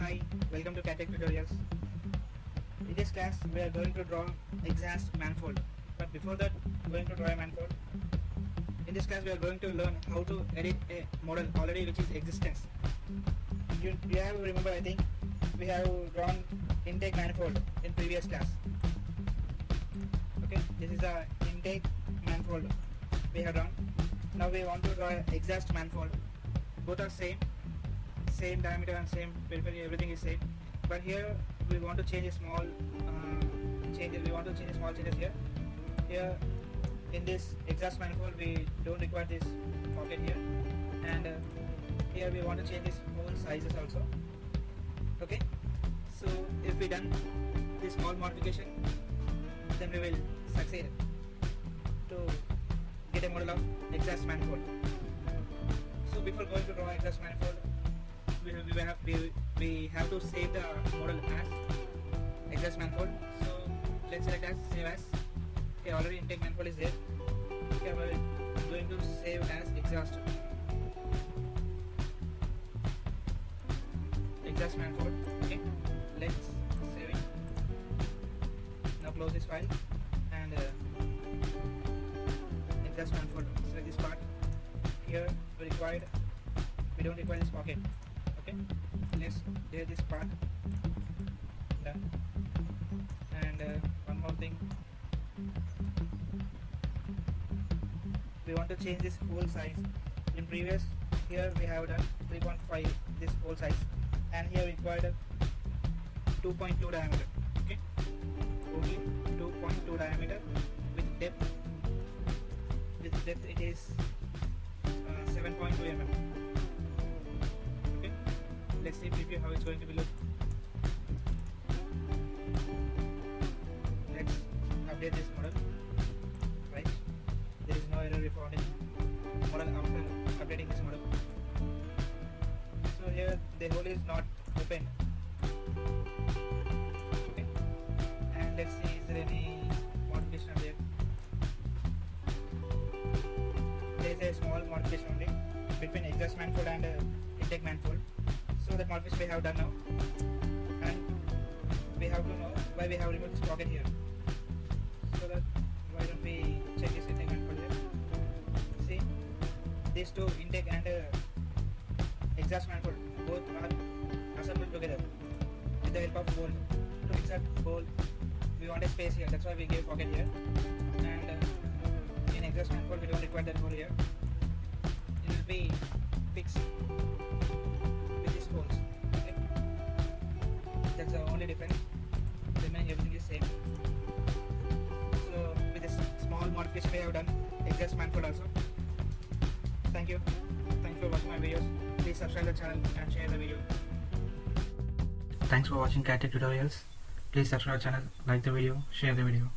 Hi, welcome to CATECH Tutorials. In this class, we are going to draw exhaust manifold. But before that, going to draw a manifold. In this class, we are going to learn how to edit a model already which is existence. You have to remember, I think we have drawn intake manifold in previous class. Okay, this is the intake manifold we have drawn. Now we want to draw an exhaust manifold. Both are same diameter and same periphery, everything is same, but here we want to change a small changes. We want to change small changes here. Here in this exhaust manifold we don't require this pocket here, and here we want to change this whole sizes also. Okay, so if we done this small modification, then we will succeed to get a model of exhaust manifold. So before going to draw exhaust manifold, we have to save the model as exhaust manifold. So let's select as save as. Okay, already intake manifold is there. Okay, we're going to save as exhaust manifold. Okay, let's save it. Now close this file and exhaust manifold. Select this part. Here we don't require this pocket. Okay, let's delete this part. Done. And one more thing, we want to change this whole size. In previous, here we have done 3.5 this whole size, and here we required 2.2 diameter. Okay, only 2.2 diameter with depth. With depth it is 7.2 mm. Let's see preview how it's going to be look. Let's update this model. Right, there is no error found in model after updating this model. So here the hole is not open. Okay, and let's see is there any modification there. There is a small modification only between exhaust manifold and intake manifold. So that modification we have done now, and we have to know why we have removed this pocket here. So that why don't we check this intake manifold here? See, these two intake and exhaust manifold both are assembled together with the help of bolt. To insert bolt, we want a space here. That's why we gave pocket here. And in exhaust manifold we don't require that hole here. It will be fixed. Holes. Okay, that's the only difference. Remaining everything is same. So with this small modification we have done exhaust manifold also. Thank you. Thanks for watching my videos. Please subscribe to the channel and share the video. Thanks for watching CATECH Tutorials. Please subscribe to the channel, like the video, share the video.